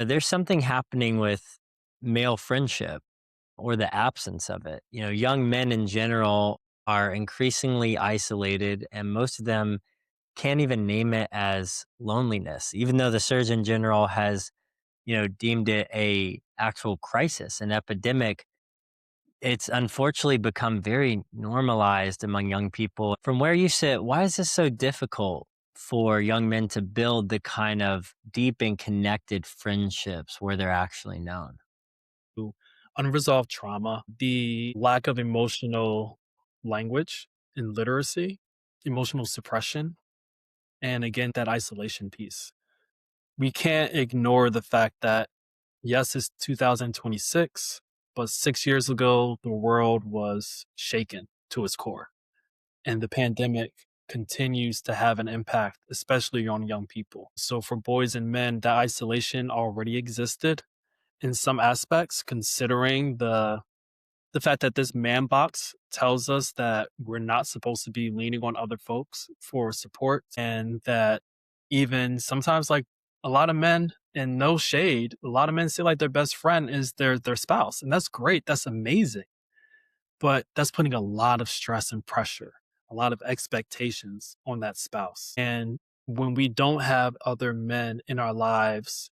There's something happening with male friendship or the absence of it. Young men in general are increasingly isolated, and most of them can't even name it as loneliness, even though the Surgeon General has, deemed it a actual crisis, an epidemic. It's unfortunately become very normalized among young people. From where you sit, why is this so difficult for young men to build the kind of deep and connected friendships where they're actually known? To unresolved trauma, the lack of emotional language and literacy, emotional suppression, and again, that isolation piece. We can't ignore the fact that, yes, it's 2026, but 6 years ago, the world was shaken to its core. And the pandemic continues to have an impact, especially on young people. So for boys and men, that isolation already existed in some aspects, considering the fact that this man box tells us that we're not supposed to be leaning on other folks for support, and that even sometimes, like, a lot of men, and no shade, a lot of men say like their best friend is their spouse, and that's great, that's amazing, but that's putting a lot of stress and pressure, a lot of expectations on that spouse. And when we don't have other men in our lives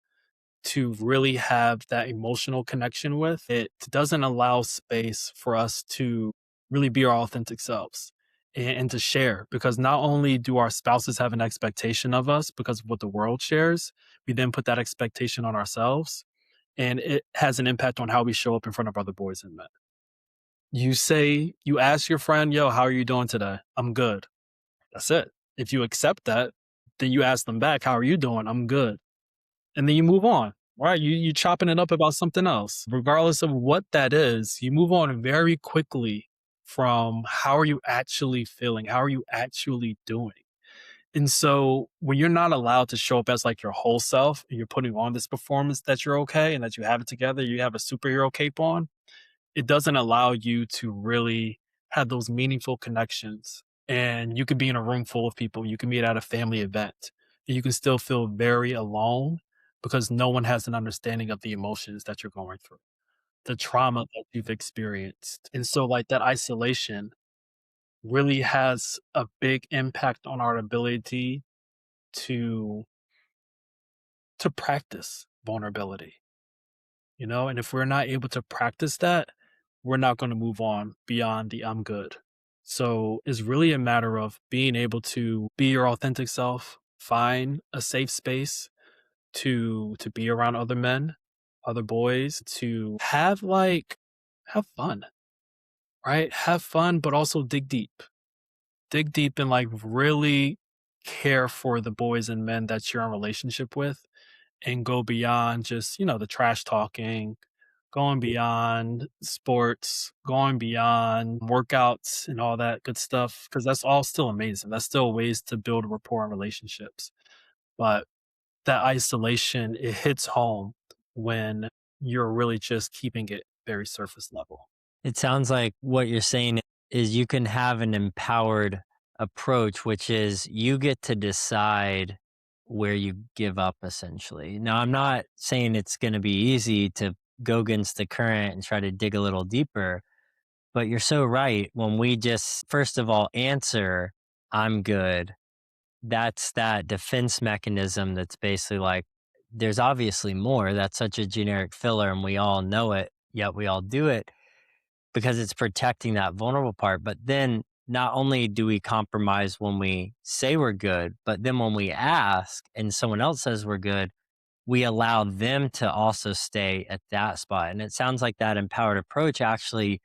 to really have that emotional connection with, it doesn't allow space for us to really be our authentic selves and to share. Because not only do our spouses have an expectation of us because of what the world shares, we then put that expectation on ourselves, and it has an impact on how we show up in front of other boys and men. You ask your friend, yo, how are you doing today? I'm good. That's it. If you accept that, then you ask them back, how are you doing? I'm good, and then you move on. Right? You chopping it up about something else, regardless of what that is. You move on very quickly from how are you actually feeling? How are you actually doing? And so when you're not allowed to show up as like your whole self, and you're putting on this performance that you're okay and that you have it together, you have a superhero cape on, it doesn't allow you to really have those meaningful connections. And you could be in a room full of people, you can be at a family event, and you can still feel very alone because no one has an understanding of the emotions that you're going through, the trauma that you've experienced. And so, like, that isolation really has a big impact on our ability to practice vulnerability, and if we're not able to practice that, we're not going to move on beyond the I'm good. So it's really a matter of being able to be your authentic self, find a safe space to be around other men, other boys, to have fun, right? Have fun, but also dig deep. Dig deep and like really care for the boys and men that you're in relationship with, and go beyond just, the trash talking, going beyond sports, going beyond workouts and all that good stuff, because that's all still amazing. That's still ways to build rapport and relationships. But that isolation, it hits home when you're really just keeping it very surface level. It sounds like what you're saying is you can have an empowered approach, which is you get to decide where you give up essentially. Now, I'm not saying it's going to be easy to go against the current and try to dig a little deeper, but you're so right. When we just, first of all, answer, I'm good, that's that defense mechanism that's basically like, there's obviously more. That's such a generic filler and we all know it, yet we all do it because it's protecting that vulnerable part. But then not only do we compromise when we say we're good, but then when we ask and someone else says we're good, we allow them to also stay at that spot. And it sounds like that empowered approach actually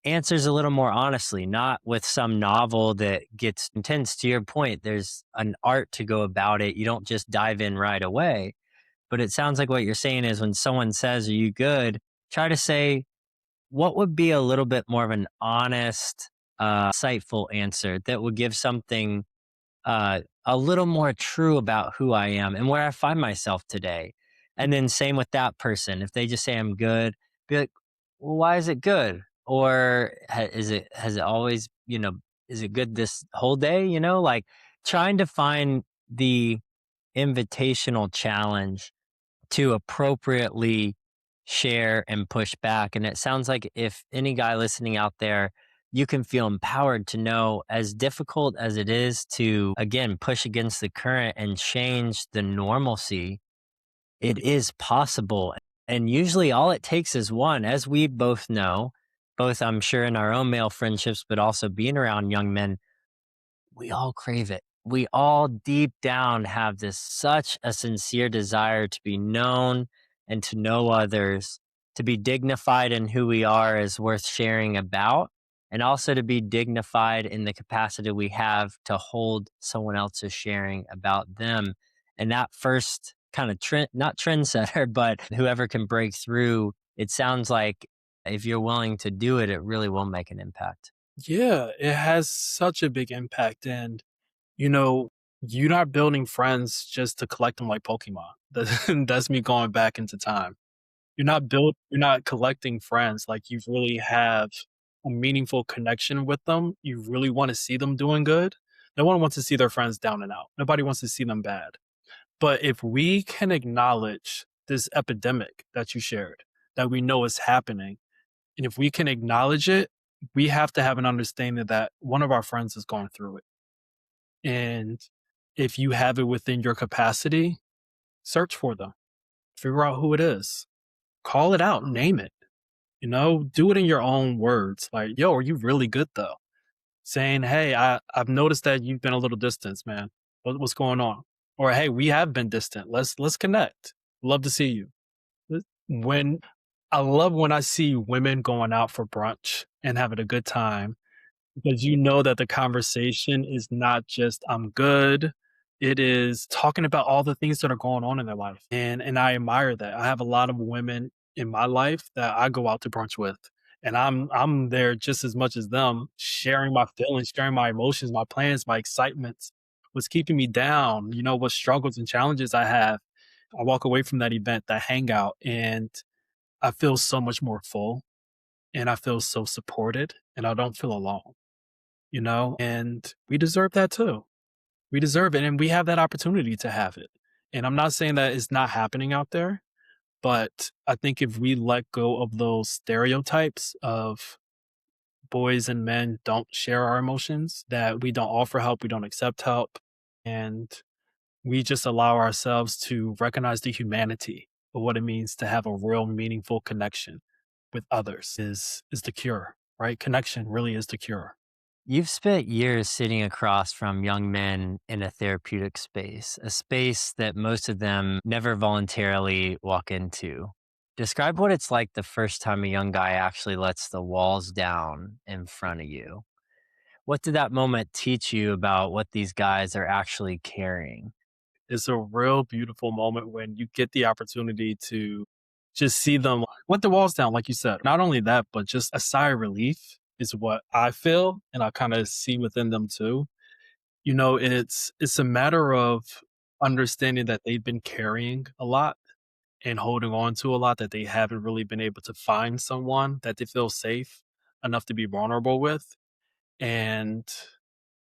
answers a little more honestly, not with some novel that gets intense. To your point, there's an art to go about it. You don't just dive in right away. But it sounds like what you're saying is when someone says, are you good? Try to say, what would be a little bit more of an honest, insightful answer that would give something a little more true about who I am and where I find myself today? And then same with that person. If they just say I'm good, be like, well, why is it good? Or has it always, is it good this whole day? Like trying to find the invitational challenge to appropriately share and push back. And it sounds like if any guy listening out there, you can feel empowered to know, as difficult as it is to, again, push against the current and change the normalcy, it is possible. And usually all it takes is one, as we both know, both I'm sure in our own male friendships, but also being around young men, we all crave it. We all deep down have this such a sincere desire to be known and to know others, to be dignified in who we are is worth sharing about, and also to be dignified in the capacity we have to hold someone else's sharing about them. And that first kind of trend, not trendsetter, but whoever can break through, it sounds like if you're willing to do it, it really will make an impact. Yeah, it has such a big impact. And, you know, you're not building friends just to collect them like Pokemon. That's me going back into time. You're not collecting friends. Like you really have a meaningful connection with them. You really want to see them doing good. No one wants to see their friends down and out. Nobody wants to see them bad. But if we can acknowledge this epidemic that you shared, that we know is happening, and if we can acknowledge it, we have to have an understanding that one of our friends is going through it. And if you have it within your capacity, search for them, figure out who it is, call it out, name it, do it in your own words. Like, yo, are you really good though? Saying, hey, I've noticed that you've been a little distant, man. What's going on? Or hey, we have been distant. Let's connect. Love to see you. When I love when I see women going out for brunch and having a good time because you know that the conversation is not just I'm good. It is talking about all the things that are going on in their life. And I admire that. I have a lot of women in my life that I go out to brunch with. And I'm there just as much as them, sharing my feelings, sharing my emotions, my plans, my excitements, what's keeping me down, what struggles and challenges I have. I walk away from that event, that hangout, and I feel so much more full and I feel so supported and I don't feel alone, and we deserve that too. We deserve it and we have that opportunity to have it. And I'm not saying that it's not happening out there, but I think if we let go of those stereotypes of boys and men don't share our emotions, that we don't offer help, we don't accept help, and we just allow ourselves to recognize the humanity of what it means to have a real meaningful connection with others is the cure, right? Connection really is the cure. You've spent years sitting across from young men in a therapeutic space, a space that most of them never voluntarily walk into. Describe what it's like the first time a young guy actually lets the walls down in front of you. What did that moment teach you about what these guys are actually carrying? It's a real beautiful moment when you get the opportunity to just see them let the walls down, like you said. Not only that, but just a sigh of relief is what I feel and I kind of see within them too. It's a matter of understanding that they've been carrying a lot and holding on to a lot that they haven't really been able to find someone that they feel safe enough to be vulnerable with. And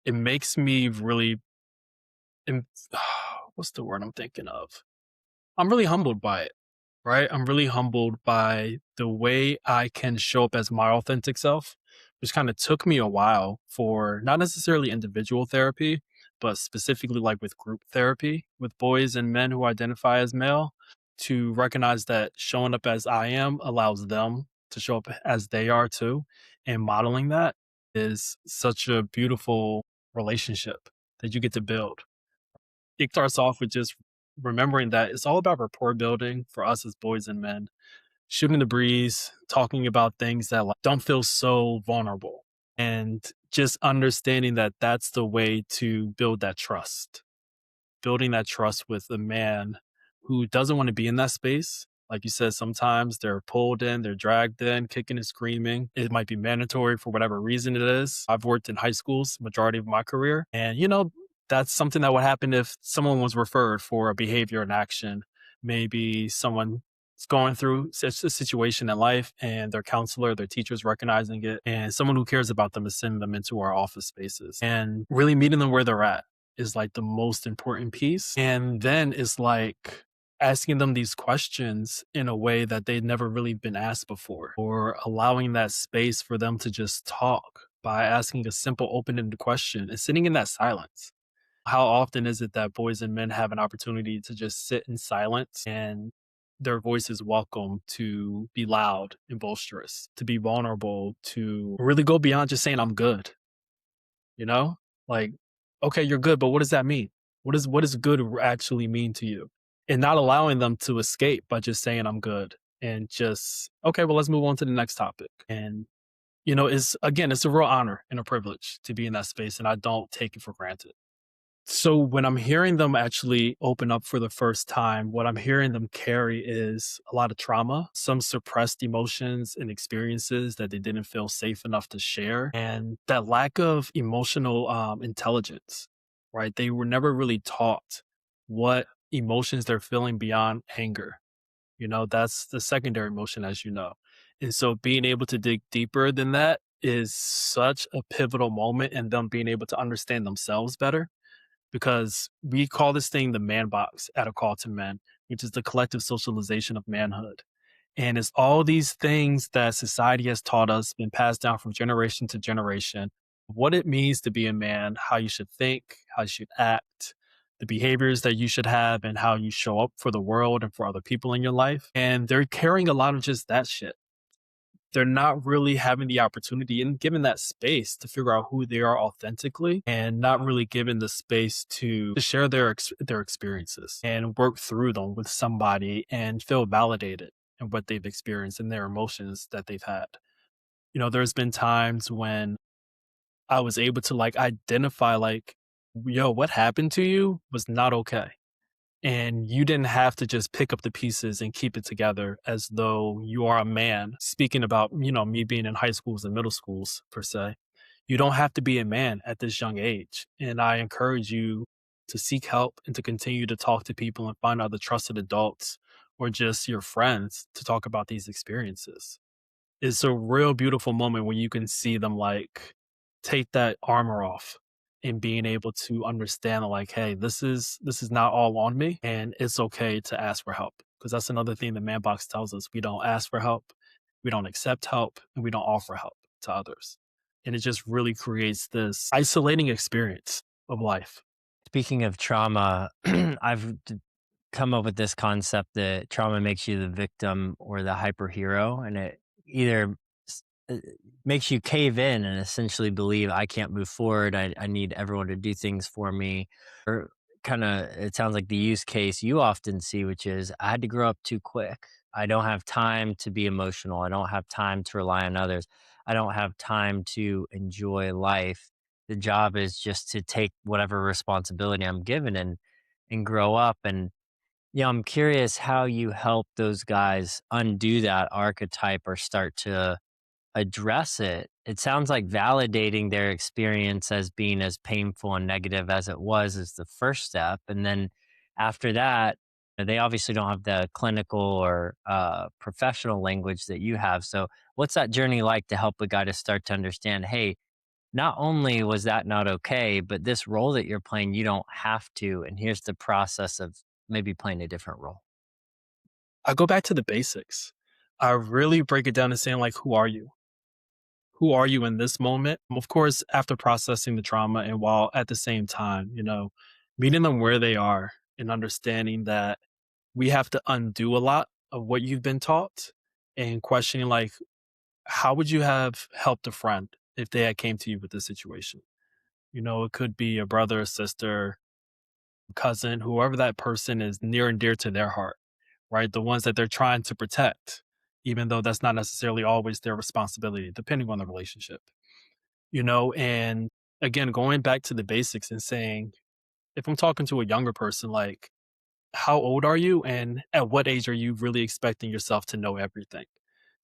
it makes me really im- what's the word I'm thinking of? I'm really humbled by it, right? I'm really humbled by the way I can show up as my authentic self, which kind of took me a while for not necessarily individual therapy, but specifically like with group therapy with boys and men who identify as male to recognize that showing up as I am allows them to show up as they are too. And modeling that is such a beautiful relationship that you get to build. It starts off with just remembering that it's all about rapport building for us as boys and men, shooting the breeze, talking about things that like, don't feel so vulnerable, and just understanding that that's the way to build that trust, building that trust with a man who doesn't want to be in that space. Like you said, sometimes they're pulled in, they're dragged in, kicking and screaming. It might be mandatory for whatever reason it is. I've worked in high schools majority of my career. And, that's something that would happen if someone was referred for a behavior and action. Maybe someone is going through such a situation in life and their counselor, their teacher's recognizing it, and someone who cares about them is sending them into our office spaces and really meeting them where they're at is like the most important piece. And then it's like asking them these questions in a way that they'd never really been asked before, or allowing that space for them to just talk by asking a simple open-ended question and sitting in that silence. How often is it that boys and men have an opportunity to just sit in silence and their voice is welcome to be loud and boisterous, to be vulnerable, to really go beyond just saying, I'm good, you know? Like, okay, you're good, but what does that mean? What does good actually mean to you? And not allowing them to escape by just saying, I'm good. And just, okay, well, let's move on to the next topic. And, is again, it's a real honor and a privilege to be in that space. And I don't take it for granted. So when I'm hearing them actually open up for the first time, what I'm hearing them carry is a lot of trauma, some suppressed emotions and experiences that they didn't feel safe enough to share, and that lack of emotional intelligence, right? They were never really taught what emotions they're feeling beyond anger. That's the secondary emotion, as you know. And so being able to dig deeper than that is such a pivotal moment in them being able to understand themselves better, because we call this thing the man box at A Call to Men, which is the collective socialization of manhood. And it's all these things that society has taught us, been passed down from generation to generation, what it means to be a man, how you should think, how you should act, the behaviors that you should have, and how you show up for the world and for other people in your life. And they're carrying a lot of just that shit. They're not really having the opportunity and given that space to figure out who they are authentically, and not really given the space to share their experiences and work through them with somebody and feel validated in what they've experienced and their emotions that they've had. There's been times when I was able to like identify like, yo, what happened to you was not okay. And you didn't have to just pick up the pieces and keep it together as though you are a man. Speaking about, me being in high schools and middle schools per se, you don't have to be a man at this young age. And I encourage you to seek help and to continue to talk to people and find other trusted adults or just your friends to talk about these experiences. It's a real beautiful moment when you can see them like take that armor off and being able to understand like, hey, this is not all on me, and it's okay to ask for help. Because that's another thing the man box tells us. We don't ask for help, we don't accept help, and we don't offer help to others. And it just really creates this isolating experience of life. Speaking of trauma, come up with this concept that trauma makes you the victim or the hyperhero, and it either uh, makes you cave in and essentially believe I can't move forward. I need everyone to do things for me, or kind of it sounds like the use case you often see, which is I had to grow up too quick. I don't have time to be emotional. I don't have time to rely on others. I don't have time to enjoy life. The job is just to take whatever responsibility I'm given and grow up. And yeah, I'm curious how you help those guys undo that archetype or start to address it. It sounds like validating their experience as being as painful and negative as it was is the first step. And then after that, they obviously don't have the clinical or professional language that you have. So, what's that journey like to help a guy to start to understand, hey, not only was that not okay, but this role that you're playing, you don't have to. And here's the process of maybe playing a different role. I go back to the basics. I really break it down to saying like, who are you? Who are you in this moment? Of course, after processing the trauma and while at the same time, meeting them where they are and understanding that we have to undo a lot of what you've been taught, and questioning like, how would you have helped a friend if they had came to you with this situation? It could be a brother, a sister, cousin, whoever that person is near and dear to their heart, right? The ones that they're trying to protect, even though that's not necessarily always their responsibility, depending on the relationship. And again, going back to the basics and saying, if I'm talking to a younger person, like, how old are you? And at what age are you really expecting yourself to know everything,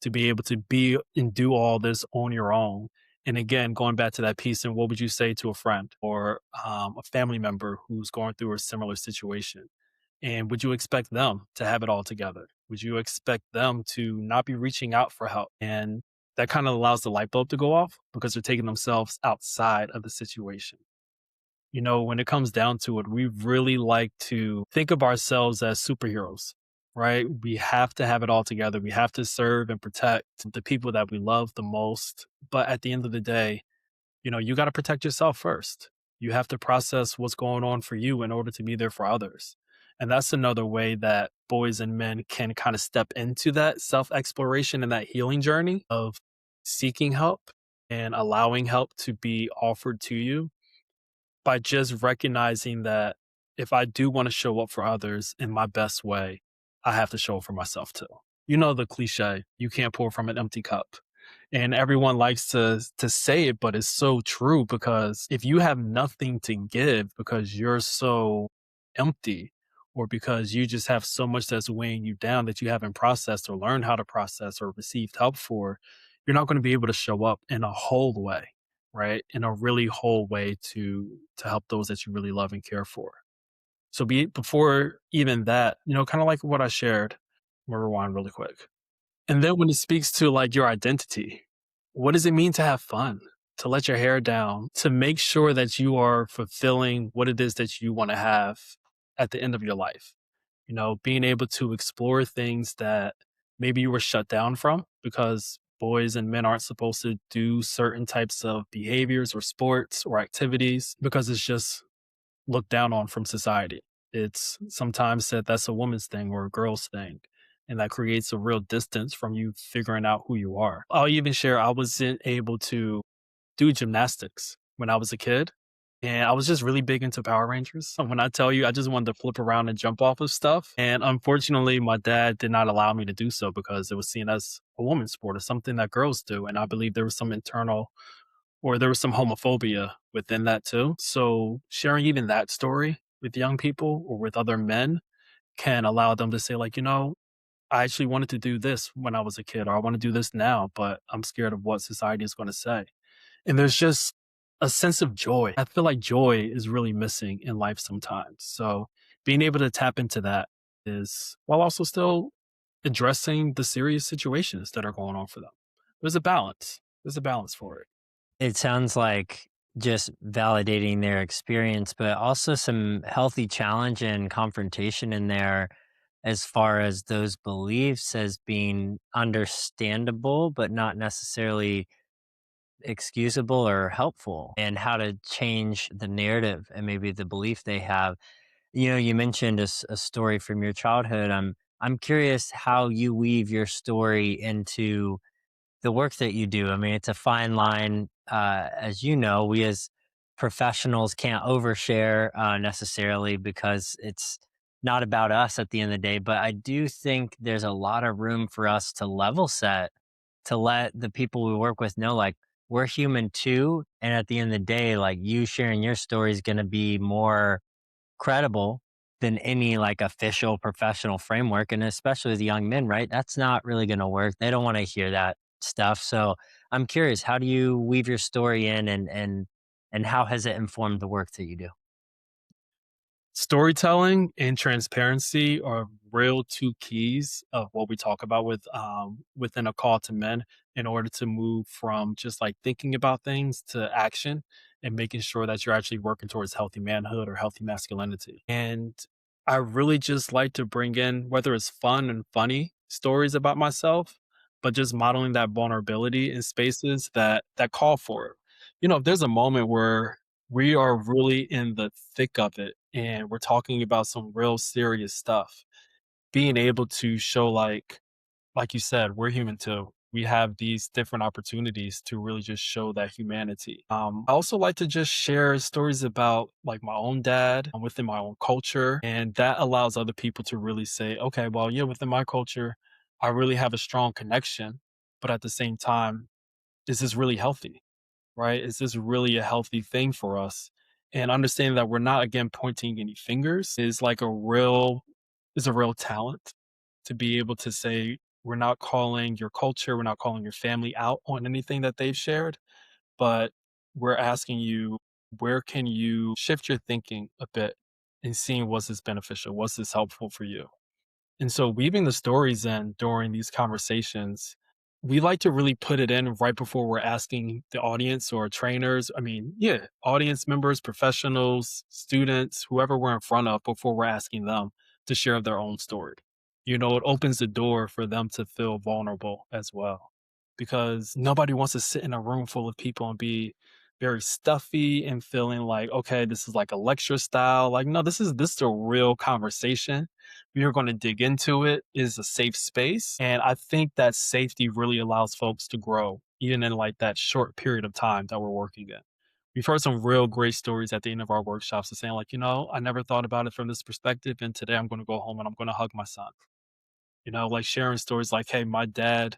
to be able to be and do all this on your own? And again, going back to that piece, and what would you say to a friend or a family member who's going through a similar situation? And would you expect them to have it all together? Would you expect them to not be reaching out for help? And that kind of allows the light bulb to go off because they're taking themselves outside of the situation. When it comes down to it, we really like to think of ourselves as superheroes, right? We have to have it all together. We have to serve and protect the people that we love the most. But at the end of the day, you got to protect yourself first. You have to process what's going on for you in order to be there for others. And that's another way that boys and men can kind of step into that self exploration and that healing journey of seeking help and allowing help to be offered to you by just recognizing that if I do want to show up for others in my best way, I have to show up for myself too. You know the cliche, you can't pour from an empty cup. And everyone likes to say it, but it's so true because if you have nothing to give because you're so empty or because you just have so much that's weighing you down that you haven't processed or learned how to process or received help for, you're not going to be able to show up in a whole way, right? In a really whole way to help those that you really love and care for. So before even that, kind of like what I shared, I'm gonna rewind really quick. And then when it speaks to like your identity, what does it mean to have fun? To let your hair down, to make sure that you are fulfilling what it is that you want to have at the end of your life. Being able to explore things that maybe you were shut down from because boys and men aren't supposed to do certain types of behaviors or sports or activities because it's just looked down on from society. It's sometimes said that's a woman's thing or a girl's thing. And that creates a real distance from you figuring out who you are. I'll even share I wasn't able to do gymnastics when I was a kid. And I was just really big into Power Rangers. So when I tell you, I just wanted to flip around and jump off of stuff. And unfortunately, my dad did not allow me to do so because it was seen as a woman's sport or something that girls do. And I believe there was some internal or there was some homophobia within that too. So sharing even that story with young people or with other men can allow them to say, like, I actually wanted to do this when I was a kid, or I want to do this now, but I'm scared of what society is going to say. And there's just a sense of joy. I feel like joy is really missing in life sometimes. So being able to tap into that is while also still addressing the serious situations that are going on for them. There's a balance. There's a balance for it. It sounds like just validating their experience, but also some healthy challenge and confrontation in there as far as those beliefs as being understandable, but not necessarily excusable or helpful, and how to change the narrative and maybe the belief they have. You mentioned a story from your childhood. I'm curious how you weave your story into the work that you do. I mean, it's a fine line. As you know, we as professionals can't overshare necessarily because it's not about us at the end of the day. But I do think there's a lot of room for us to level set, to let the people we work with know, like, we're human too. And at the end of the day, like, you sharing your story is going to be more credible than any like official professional framework, and especially with young men, right? That's not really going to work. They don't want to hear that stuff. So I'm curious, how do you weave your story in, and how has it informed the work that you do? Storytelling and transparency are real two keys of what we talk about within a call to men in order to move from just like thinking about things to action and making sure that you're actually working towards healthy manhood or healthy masculinity. And I really just like to bring in whether it's fun and funny stories about myself, but just modeling that vulnerability in spaces that call for it. If there's a moment where we are really in the thick of it and we're talking about some real serious stuff, being able to show like you said, we're human too. We have these different opportunities to really just show that humanity. I also like to just share stories about like my own dad within my own culture, and that allows other people to really say, okay, well, yeah, within my culture, I really have a strong connection, but at the same time, is this really healthy? Right? Is this really a healthy thing for us? And understanding that we're not again pointing any fingers is a real talent to be able to say we're not calling your culture, we're not calling your family out on anything that they've shared, but we're asking you where can you shift your thinking a bit and seeing what's this beneficial, what's this helpful for you. And so weaving the stories in during these conversations We like to really put it in right before we're asking the audience or trainers. I mean, yeah, audience members, professionals, students, whoever we're in front of before we're asking them to share their own story. It opens the door for them to feel vulnerable as well because nobody wants to sit in a room full of people and be very stuffy and feeling like, okay, this is like a lecture style. Like, no, this is a real conversation. We are going to dig into it. It is a safe space. And I think that safety really allows folks to grow, even in like that short period of time that we're working in. We've heard some real great stories at the end of our workshops of saying, like, I never thought about it from this perspective. And today I'm going to go home and I'm going to hug my son. Like sharing stories like, hey, my dad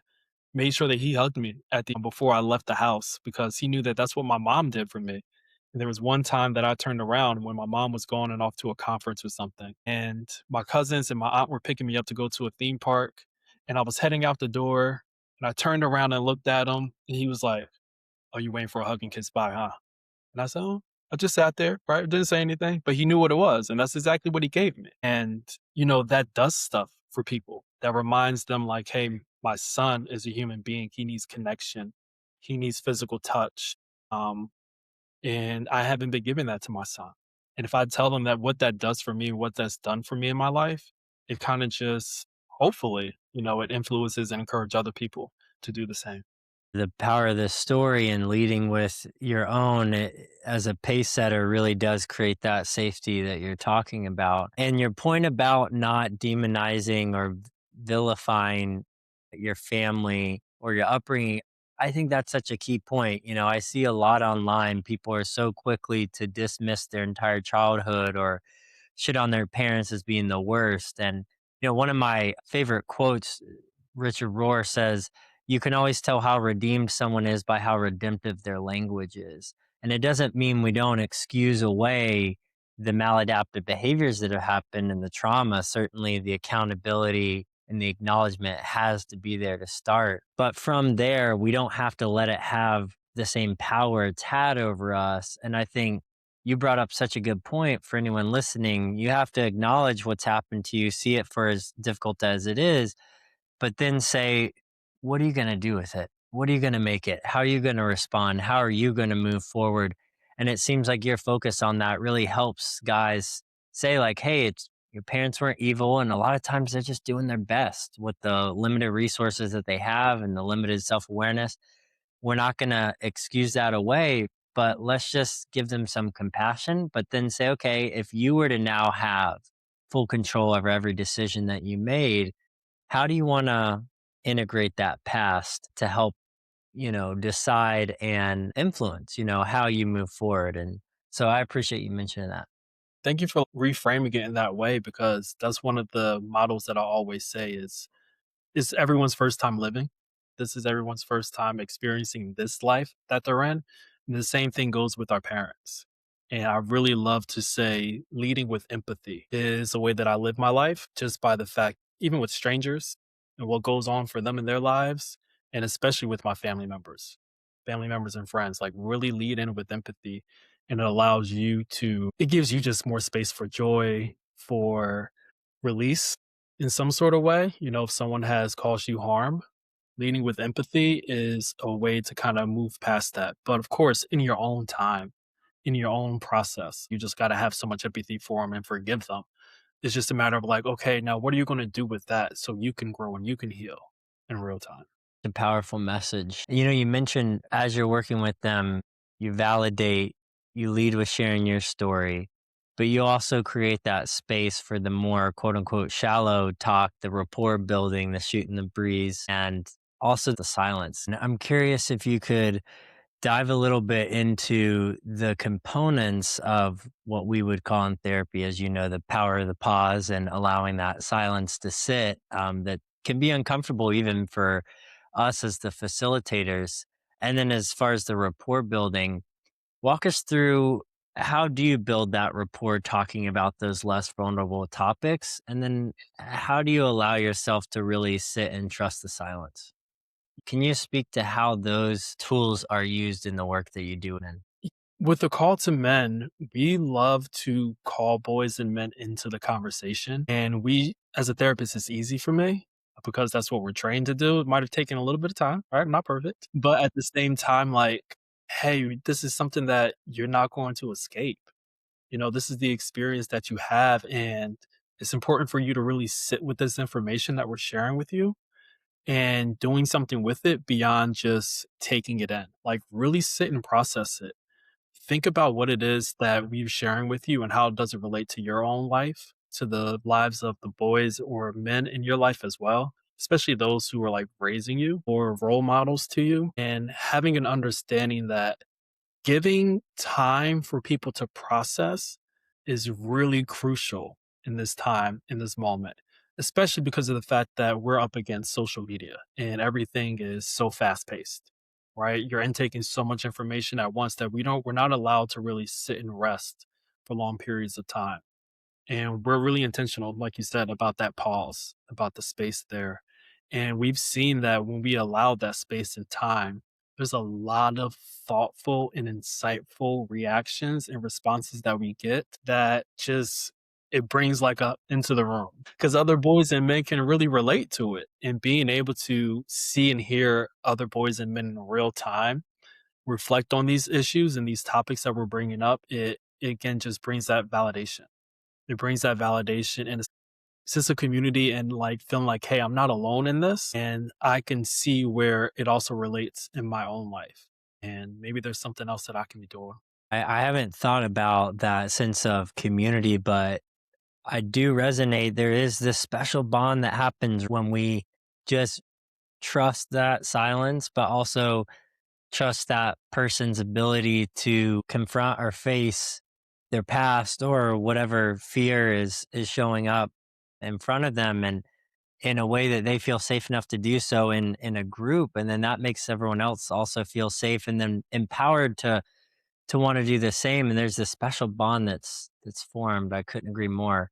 made sure that he hugged me at the before I left the house because he knew that that's what my mom did for me. And there was one time that I turned around when my mom was going and off to a conference or something, and my cousins and my aunt were picking me up to go to a theme park, and I was heading out the door, and I turned around and looked at him, and he was like, "Oh, you waiting for a hug and kiss bye, huh?" And I said, "Oh." I just sat there, right? Didn't say anything, but he knew what it was, and that's exactly what he gave me. And, that does stuff for people. That reminds them like, "Hey, my son is a human being. He needs connection. He needs physical touch." Um, and I haven't been giving that to my son. And if I tell them that what that does for me, what that's done for me in my life, it kind of just hopefully, it influences and encourage other people to do the same. The power of this story and leading with your own as a pace setter really does create that safety that you're talking about. And your point about not demonizing or vilifying your family or your upbringing, I think that's such a key point. I see a lot online. People are so quickly to dismiss their entire childhood or shit on their parents as being the worst. And, one of my favorite quotes, Richard Rohr says, you can always tell how redeemed someone is by how redemptive their language is. And it doesn't mean we don't excuse away the maladaptive behaviors that have happened and the trauma. Certainly, the accountability and the acknowledgement has to be there to start. But from there, we don't have to let it have the same power it's had over us. And I think you brought up such a good point for anyone listening. You have to acknowledge what's happened to you, see it for as difficult as it is, but then say, what are you going to do with it? What are you going to make it? How are you going to respond? How are you going to move forward? And it seems like your focus on that really helps guys say, like, hey, it's your parents weren't evil. And a lot of times they're just doing their best with the limited resources that they have and the limited self awareness. We're not going to excuse that away, but let's just give them some compassion. But then say, okay, if you were to now have full control over every decision that you made, how do you want to integrate that past to help, decide and influence, how you move forward? And so I appreciate you mentioning that. Thank you for reframing it in that way because that's one of the models that I always say is it's everyone's first time living. This is everyone's first time experiencing this life that they're in. And the same thing goes with our parents. And I really love to say leading with empathy is a way that I live my life just by the fact, even with strangers and what goes on for them in their lives, and especially with my family members and friends, like really lead in with empathy. And it gives you just more space for joy, for release in some sort of way. If someone has caused you harm, leading with empathy is a way to kind of move past that. But of course, in your own time, in your own process, you just got to have so much empathy for them and forgive them. It's just a matter of like, okay, now what are you going to do with that so you can grow and you can heal in real time? A powerful message. You mentioned as you're working with them, you validate, you lead with sharing your story, but you also create that space for the more quote unquote shallow talk, the rapport building, the shooting the breeze, and also the silence. And I'm curious if you could dive a little bit into the components of what we would call in therapy, as you know, the power of the pause and allowing that silence to sit, that can be uncomfortable even for us as the facilitators. And then as far as the rapport building, walk us through, how do you build that rapport talking about those less vulnerable topics? And then how do you allow yourself to really sit and trust the silence? Can you speak to how those tools are used in the work that you do then? With the call to men, we love to call boys and men into the conversation. And as a therapist, it's easy for me. because that's what we're trained to do. It might have taken a little bit of time, right? I'm not perfect. But at the same time, like, hey, this is something that you're not going to escape. This is the experience that you have. And it's important for you to really sit with this information that we're sharing with you and doing something with it beyond just taking it in. Like, really sit and process it. Think about what it is that we're sharing with you and how does it relate to your own life, to the lives of the boys or men in your life as well, especially those who are like raising you or role models to you, and having an understanding that giving time for people to process is really crucial in this time, in this moment, especially because of the fact that we're up against social media and everything is so fast paced, right? You're intaking so much information at once that we're not allowed to really sit and rest for long periods of time. And we're really intentional, like you said, about that pause, about the space there. And we've seen that when we allow that space and time, there's a lot of thoughtful and insightful reactions and responses that we get that just it brings like a into the room because other boys and men can really relate to it, and being able to see and hear other boys and men in real time reflect on these issues and these topics that we're bringing up, it again just brings that validation. It brings that validation and a sense of community and like feeling like, hey, I'm not alone in this. And I can see where it also relates in my own life. And maybe there's something else that I can be doing. I haven't thought about that sense of community, but I do resonate. There is this special bond that happens when we just trust that silence, but also trust that person's ability to confront or face their past or whatever fear is showing up in front of them, and in a way that they feel safe enough to do so in a group, and then that makes everyone else also feel safe and then empowered to want to do the same, and there's this special bond that's formed. I couldn't agree more.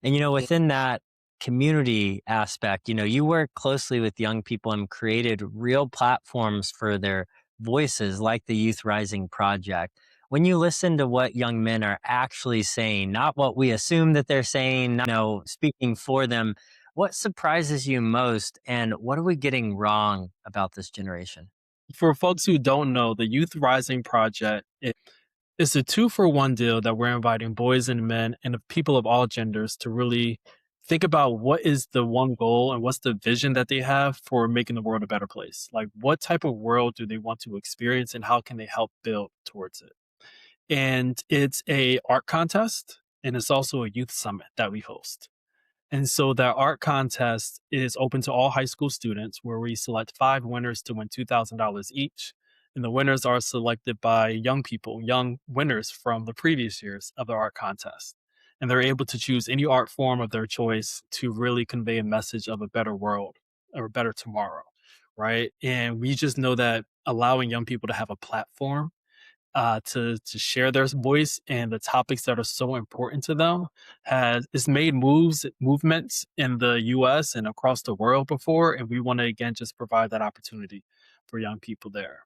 And Yeah. within that community aspect, you work closely with young people and created real platforms for their voices, like the Youth Rising Project. When you listen to what young men are actually saying, not what we assume that they're saying, speaking for them, what surprises you most, and what are we getting wrong about this generation? For folks who don't know, the Youth Rising Project it's a two-for-one deal that we're inviting boys and men and people of all genders to really think about what is the one goal and what's the vision that they have for making the world a better place. Like, what type of world do they want to experience and how can they help build towards it? And it's a art contest and it's also a youth summit that we host. And so that art contest is open to all high school students where we select five winners to win $2,000 each. And the winners are selected by young people, young winners from the previous years of the art contest. And they're able to choose any art form of their choice to really convey a message of a better world or a better tomorrow. Right. And we just know that allowing young people to have a platform to share their voice and the topics that are so important to them has made movements in the U.S. and across the world before, and we want to again just provide that opportunity for young people there.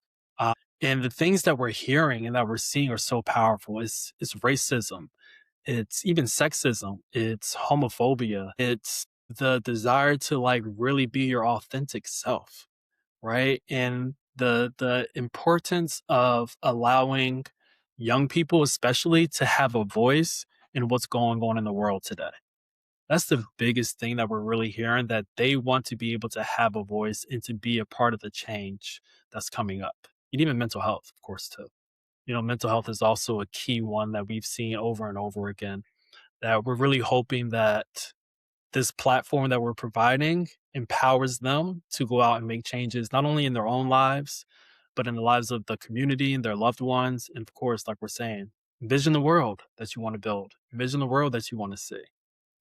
And the things that we're hearing and that we're seeing are so powerful. It's racism, it's even sexism, it's homophobia, it's the desire to like really be your authentic self, right? And the importance of allowing young people especially to have a voice in what's going on in the world today. That's the biggest thing that we're really hearing, that they want to be able to have a voice and to be a part of the change that's coming up. And even mental health, of course, too. Mental health is also a key one that we've seen over and over again, that we're really hoping that this platform that we're providing empowers them to go out and make changes, not only in their own lives, but in the lives of the community and their loved ones. And of course, like we're saying, envision the world that you want to build, envision the world that you want to see.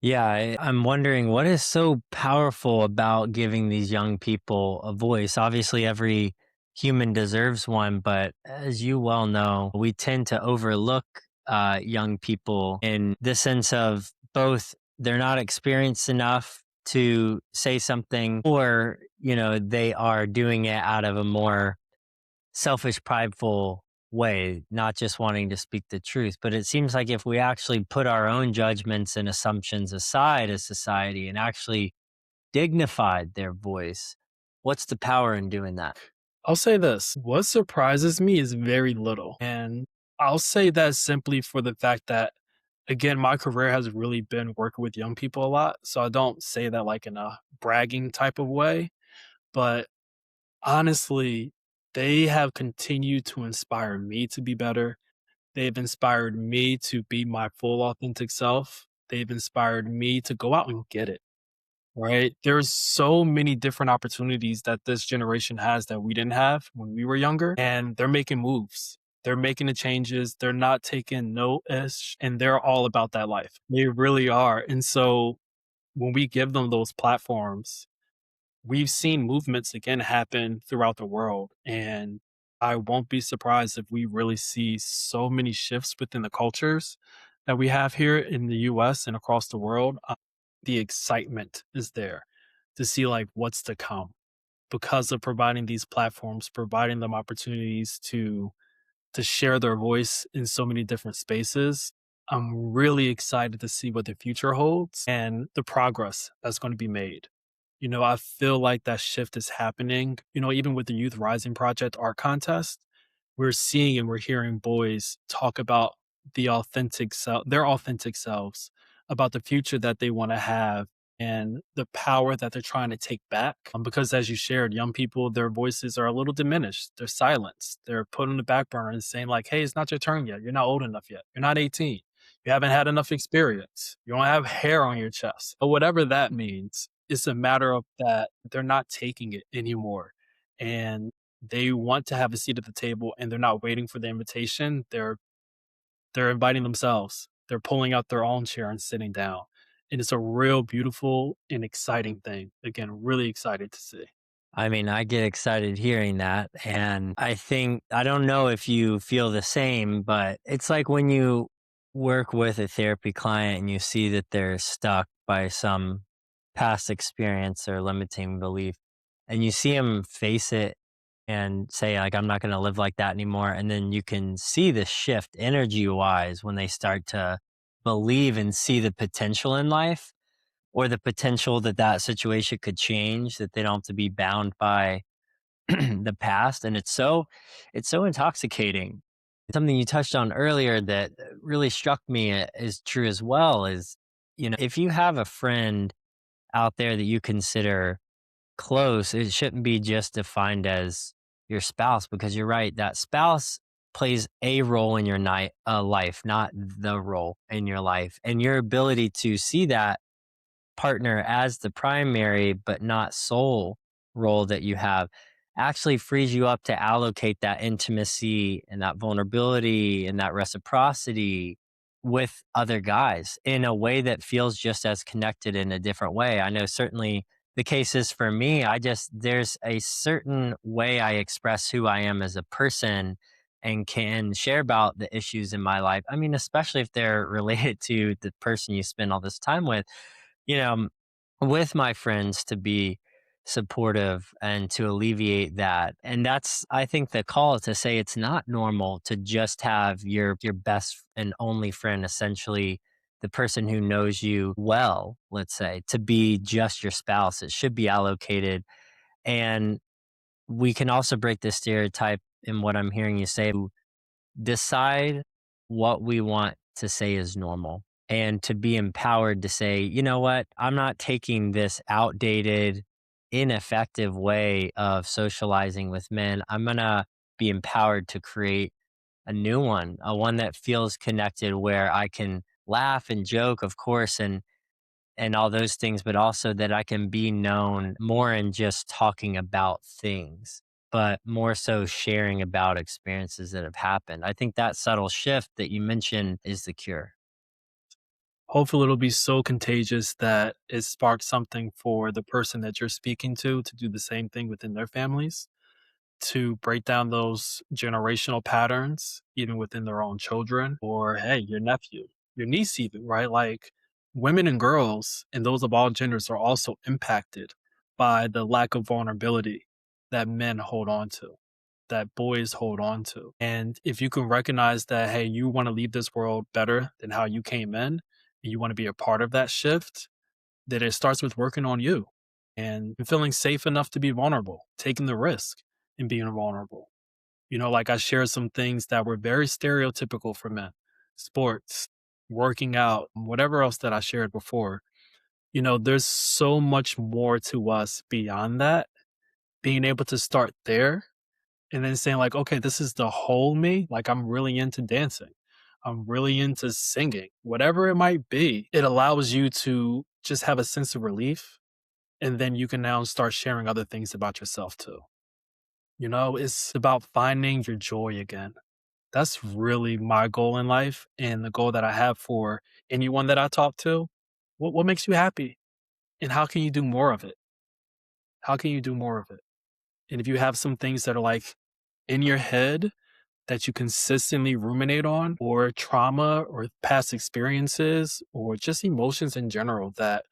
Yeah, I'm wondering what is so powerful about giving these young people a voice. Obviously, every human deserves one, but as you well know, we tend to overlook young people in the sense of both they're not experienced enough to say something, or they are doing it out of a more selfish, prideful way, not just wanting to speak the truth. But it seems like if we actually put our own judgments and assumptions aside as society and actually dignified their voice. What's the power in doing that? I'll say this, what surprises me is very little, and I'll say that simply for the fact that, again, my career has really been working with young people a lot, so I don't say that, like, in a bragging type of way, but honestly, they have continued to inspire me to be better. They've inspired me to be my full authentic self. They've inspired me to go out and get it, right? There's so many different opportunities that this generation has that we didn't have when we were younger, and they're making moves. They're making the changes. They're not taking no ish, and they're all about that life. They really are. And so when we give them those platforms, we've seen movements again happen throughout the world. And I won't be surprised if we really see so many shifts within the cultures that we have here in the US and across the world. The excitement is there to see like what's to come because of providing these platforms, providing them opportunities to share their voice in so many different spaces. I'm really excited to see what the future holds and the progress that's going to be made. I feel like that shift is happening. Even with the Youth Rising Project art contest, we're seeing and we're hearing boys talk about their authentic selves, about the future that they want to have and the power that they're trying to take back. Because as you shared, young people, their voices are a little diminished. They're silenced. They're put on the back burner and saying like, hey, it's not your turn yet. You're not old enough yet. You're not 18. You haven't had enough experience. You don't have hair on your chest. But whatever that means, it's a matter of that they're not taking it anymore. And they want to have a seat at the table and they're not waiting for the invitation. They're inviting themselves. They're pulling out their own chair and sitting down. And it's a real beautiful and exciting thing. Again, really excited to see. I mean, I get excited hearing that. And I think, I don't know if you feel the same, but it's like when you work with a therapy client and you see that they're stuck by some past experience or limiting belief, and you see them face it and say, like, I'm not going to live like that anymore. And then you can see the shift energy wise when they start to believe and see the potential in life or the potential that that situation could change, that they don't have to be bound by the past. And it's so intoxicating. Something you touched on earlier that really struck me is true as well is, if you have a friend out there that you consider close, it shouldn't be just defined as your spouse, because you're right, that spouse plays a role in your life, not the role in your life. And your ability to see that partner as the primary but not sole role that you have actually frees you up to allocate that intimacy and that vulnerability and that reciprocity with other guys in a way that feels just as connected in a different way. I know certainly the case is for me. There's a certain way I express who I am as a person and can share about the issues in my life. I mean, especially if they're related to the person you spend all this time with, you know, with my friends, to be supportive and to alleviate that. And that's, I think, the call to say it's not normal to just have your best and only friend, essentially the person who knows you well, let's say, to be just your spouse. It should be allocated. And we can also break this stereotype in what I'm hearing you say, decide what we want to say is normal and to be empowered to say, you know what, I'm not taking this outdated, ineffective way of socializing with men. I'm going to be empowered to create a new one, a one that feels connected where I can laugh and joke, of course, and all those things, but also that I can be known more in just talking about things, but more so sharing about experiences that have happened. I think that subtle shift that you mentioned is the cure. Hopefully, it'll be so contagious that it sparks something for the person that you're speaking to do the same thing within their families, to break down those generational patterns, even within their own children, or hey, your nephew, your niece, even, right? Like women and girls, and those of all genders, are also impacted by the lack of vulnerability that men hold on to, that boys hold on to. And if you can recognize that, hey, you want to leave this world better than how you came in, and you want to be a part of that shift, that it starts with working on you. and feeling safe enough to be vulnerable, taking the risk and being vulnerable. Like I shared some things that were very stereotypical for men: sports, working out, whatever else that I shared before. There's so much more to us beyond that. Being able to start there and then saying, like, okay, this is the whole me. Like, I'm really into dancing, I'm really into singing, whatever it might be. It allows you to just have a sense of relief. And then you can now start sharing other things about yourself too. It's about finding your joy again. That's really my goal in life and the goal that I have for anyone that I talk to. What makes you happy? And how can you do more of it? How can you do more of it? And if you have some things that are like in your head that you consistently ruminate on, or trauma or past experiences, or just emotions in general that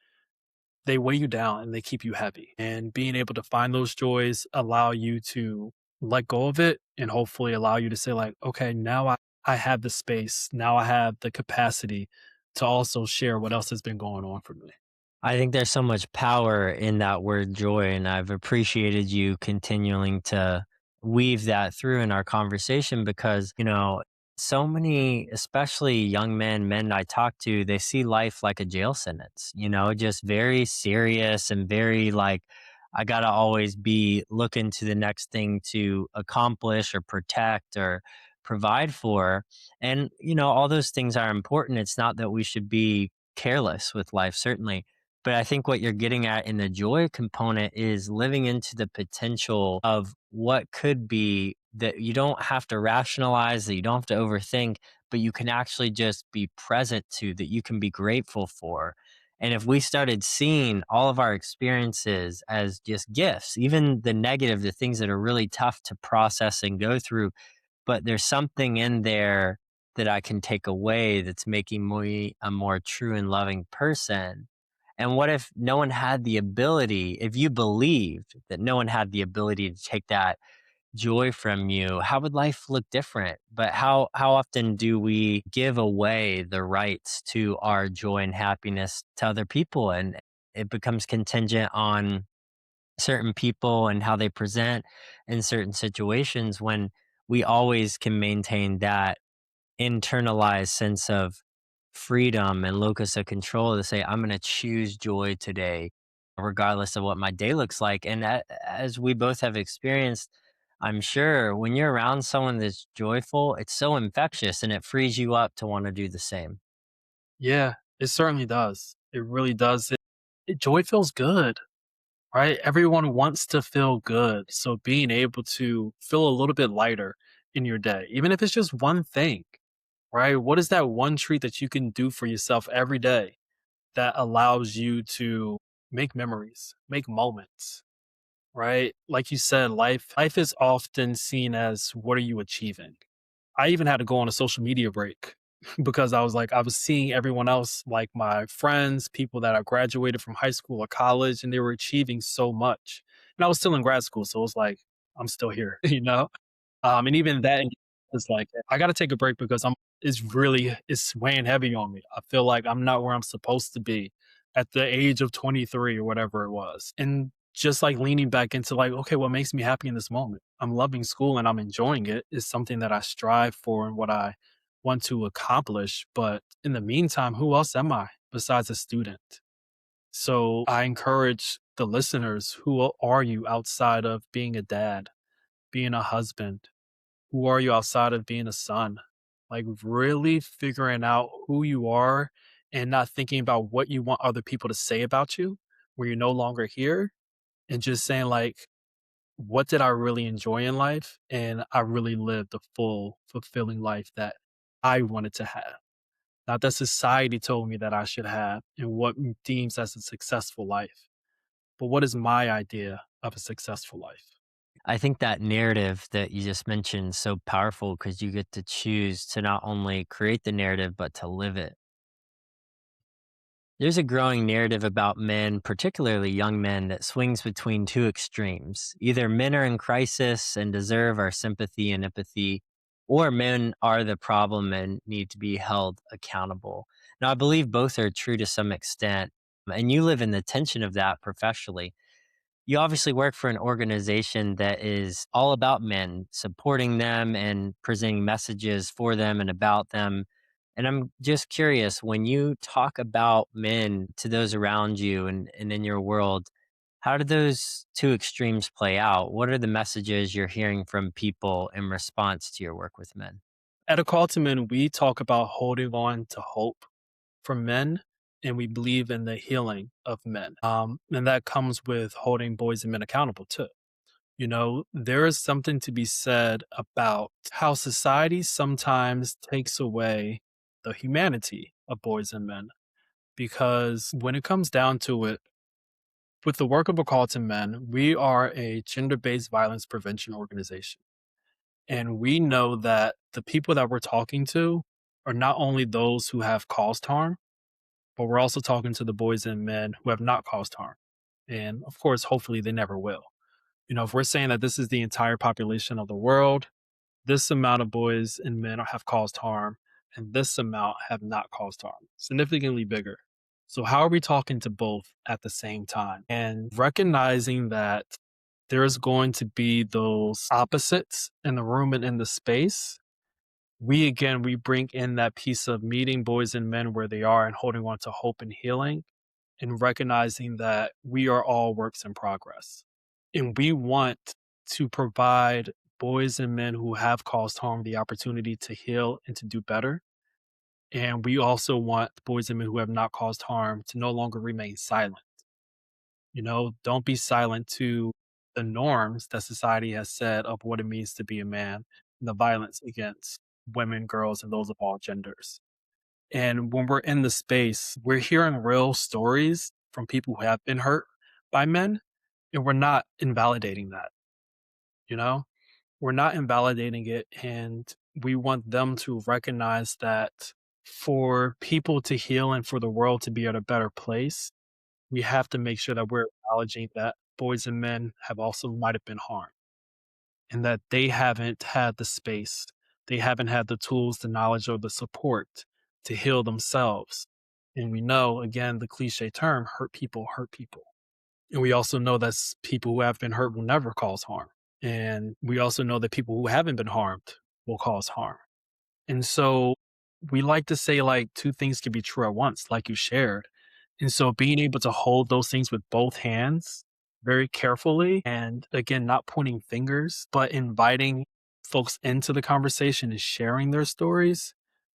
they weigh you down and they keep you heavy. And being able to find those joys allow you to let go of it and hopefully allow you to say, like, okay, now I have the space. Now I have the capacity to also share what else has been going on for me. I think there's so much power in that word joy, and I've appreciated you continuing to weave that through in our conversation because, so many, especially young men I talk to, they see life like a jail sentence, just very serious and very like, I got to always be looking to the next thing to accomplish or protect or provide for. And, all those things are important. It's not that we should be careless with life, certainly, but I think what you're getting at in the joy component is living into the potential of what could be, that you don't have to rationalize, that you don't have to overthink, but you can actually just be present to, that you can be grateful for. And if we started seeing all of our experiences as just gifts, even the negative, the things that are really tough to process and go through, but there's something in there that I can take away that's making me a more true and loving person. And what if no one had the ability, if you believed that no one had the ability to take that joy from you, how would life look different? But how often do we give away the rights to our joy and happiness to other people, and it becomes contingent on certain people and how they present in certain situations, when we always can maintain that internalized sense of freedom and locus of control to say, I'm going to choose joy today, regardless of what my day looks like. And as we both have experienced, I'm sure when you're around someone that's joyful, it's so infectious and it frees you up to want to do the same. Yeah, it certainly does. It really does. Joy feels good, right? Everyone wants to feel good. So being able to feel a little bit lighter in your day, even if it's just one thing, right? What is that one treat that you can do for yourself every day that allows you to make memories, make moments, right? Like you said, life is often seen as, what are you achieving? I even had to go on a social media break because I was seeing everyone else, like my friends, people that I graduated from high school or college, and they were achieving so much. And I was still in grad school. So it was like, I'm still here, you know? And even that is like, I got to take a break because it's weighing heavy on me. I feel like I'm not where I'm supposed to be at the age of 23 or whatever it was. And just like leaning back into, like, okay, what makes me happy in this moment? I'm loving school and I'm enjoying it. It's something that I strive for and what I want to accomplish. But in the meantime, who else am I besides a student? So I encourage the listeners, who are you outside of being a dad, being a husband? Who are you outside of being a son? Like, really figuring out who you are and not thinking about what you want other people to say about you when you're no longer here, and just saying, like, what did I really enjoy in life? And I really lived a full, fulfilling life that I wanted to have. Not that society told me that I should have and what deems as a successful life, but what is my idea of a successful life? I think that narrative that you just mentioned is so powerful because you get to choose to not only create the narrative, but to live it. There's a growing narrative about men, particularly young men, that swings between two extremes. Either men are in crisis and deserve our sympathy and empathy, or men are the problem and need to be held accountable. Now, I believe both are true to some extent, and you live in the tension of that professionally. you obviously work for an organization that is all about men, supporting them and presenting messages for them and about them. And I'm just curious, when you talk about men to those around you and in your world, how do those two extremes play out? What are the messages you're hearing from people in response to your work with men? At a call to men, we talk about holding on to hope for men, and we believe in the healing of men. And that comes with holding boys and men accountable too. You know, there is something to be said about how society sometimes takes away the humanity of boys and men. Because when it comes down to it, with the work of a call to men, we are a gender based violence prevention organization. And we know that the people that we're talking to are not only those who have caused harm, but we're also talking to the boys and men who have not caused harm. And of course, hopefully they never will. You know, if we're saying that this is the entire population of the world, this amount of boys and men have caused harm, and this amount have not caused harm, significantly bigger. So, how are we talking to both at the same time? And recognizing that there's going to be those opposites in the room and in the space. We bring in that piece of meeting boys and men where they are and holding on to hope and healing and recognizing that we are all works in progress. And we want to provide boys and men who have caused harm the opportunity to heal and to do better. And we also want boys and men who have not caused harm to no longer remain silent. You know, don't be silent to the norms that society has set of what it means to be a man and the violence against women, girls, and those of all genders. And when we're in the space, we're hearing real stories from people who have been hurt by men, and we're not invalidating that, you know? We're not invalidating it, and we want them to recognize that for people to heal and for the world to be at a better place, we have to make sure that we're acknowledging that boys and men have also might have been harmed and that they haven't had the space, they haven't had the tools, the knowledge, or the support to heal themselves. And we know, again, the cliche term, hurt people hurt people. And we also know that people who have been hurt will never cause harm. And we also know that people who haven't been harmed will cause harm. And so we like to say like two things can be true at once, like you shared. And so being able to hold those things with both hands very carefully and again, not pointing fingers, but inviting folks into the conversation and sharing their stories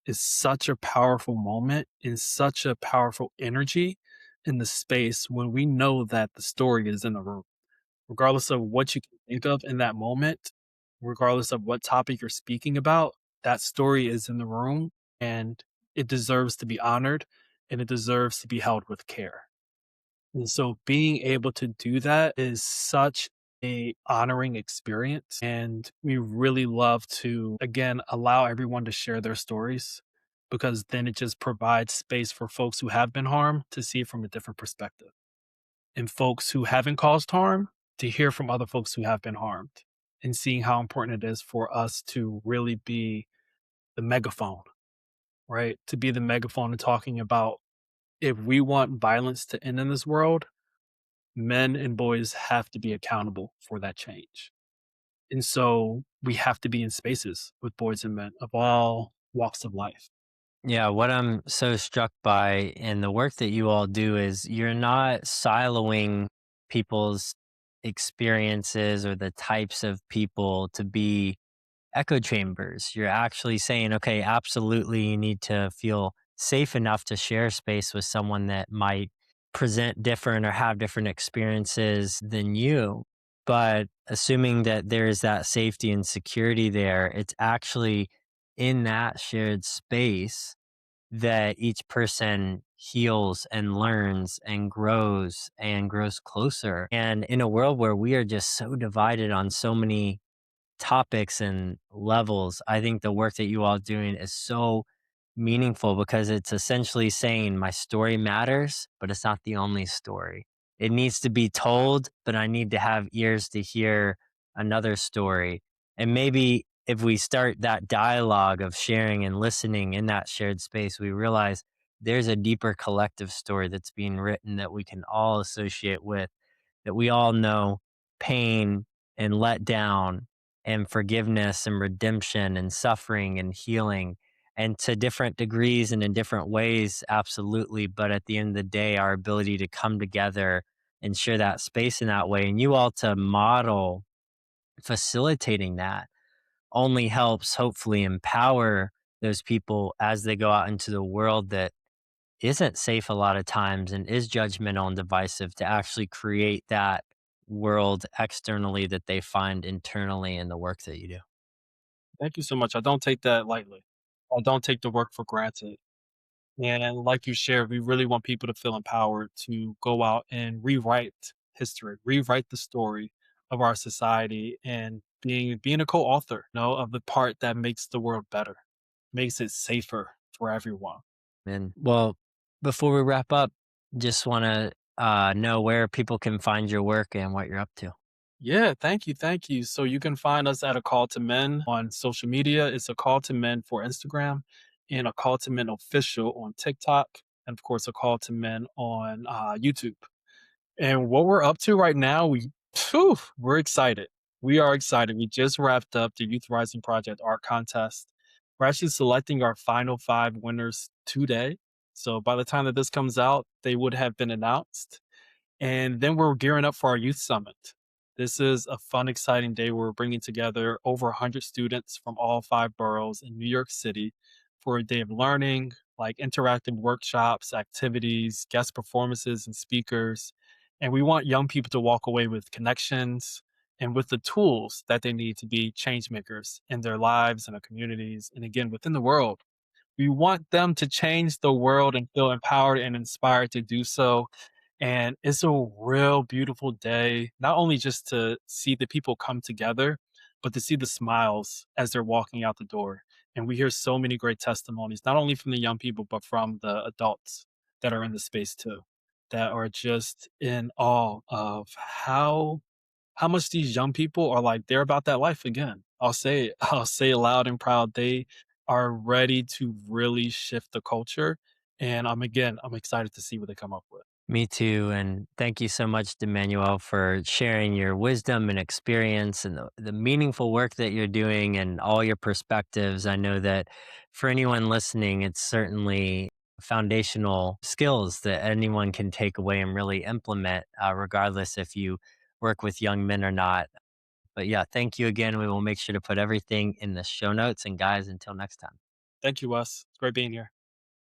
is such a powerful moment and such a powerful energy in the space when we know that the story is in the room regardless of what you can think of in that moment, regardless of what topic you're speaking about, that story is in the room and it deserves to be honored and it deserves to be held with care. And so being able to do that is such a honoring experience and we really love to again allow everyone to share their stories because then it just provides space for folks who have been harmed to see it from a different perspective and folks who haven't caused harm to hear from other folks who have been harmed and seeing how important it is for us to really be the megaphone, right? To be the megaphone and talking about if we want violence to end in this world, men and boys have to be accountable for that change. And so we have to be in spaces with boys and men of all walks of life. Yeah, what I'm so struck by in the work that you all do is you're not siloing people's experiences or the types of people to be echo chambers. You're actually saying, okay, absolutely, you need to feel safe enough to share space with someone that might present different or have different experiences than you. But assuming that there is that safety and security there, it's actually in that shared space that each person heals and learns and grows closer. And in a world where we are just so divided on so many topics and levels, I think the work that you all doing is so meaningful because it's essentially saying my story matters, but it's not the only story. It needs to be told, but I need to have ears to hear another story. And maybe if we start that dialogue of sharing and listening in that shared space, we realize there's a deeper collective story that's being written that we can all associate with. that we all know pain and letdown and forgiveness and redemption and suffering and healing, and to different degrees and in different ways, absolutely. But at the end of the day, our ability to come together and share that space in that way, and you all to model facilitating that only helps hopefully empower those people as they go out into the world that isn't safe a lot of times and is judgmental and divisive, to actually create that world externally that they find internally in the work that you do. Thank you so much. I don't take that lightly. I don't take the work for granted. And like you shared, we really want people to feel empowered to go out and rewrite history, rewrite the story of our society, and being a co-author, of the part that makes the world better, makes it safer for everyone. And well, before we wrap up, just want to know where people can find your work and what you're up to. Yeah, thank you, thank you. So you can find us at A Call to Men on social media. It's A Call to Men for Instagram, and A Call to Men official on TikTok, and of course A Call to Men on YouTube. And what we're up to right now, we're excited. We are excited. We just wrapped up the Youth Rising Project art contest. We're actually selecting our final five winners today. So by the time that this comes out, they would have been announced. And then we're gearing up for our youth summit. This is a fun, exciting day. We're bringing together over 100 students from all five boroughs in New York City for a day of learning, like interactive workshops, activities, guest performances, and speakers. And we want young people to walk away with connections and with the tools that they need to be change makers in their lives and their communities, and again, within the world. We want them to change the world and feel empowered and inspired to do so. And it's a real beautiful day, not only just to see the people come together, but to see the smiles as they're walking out the door. And we hear so many great testimonies, not only from the young people, but from the adults that are in the space too, that are just in awe of how much these young people are like, they're about that life again. I'll say it. I'll say it loud and proud. They are ready to really shift the culture. And I'm excited to see what they come up with. Me too. And thank you so much, DeManuel, for sharing your wisdom and experience and the meaningful work that you're doing and all your perspectives. I know that for anyone listening, it's certainly foundational skills that anyone can take away and really implement, regardless if you work with young men or not. But yeah, thank you again. We will make sure to put everything in the show notes. And guys, until next time. Thank you, Wes. It's great being here.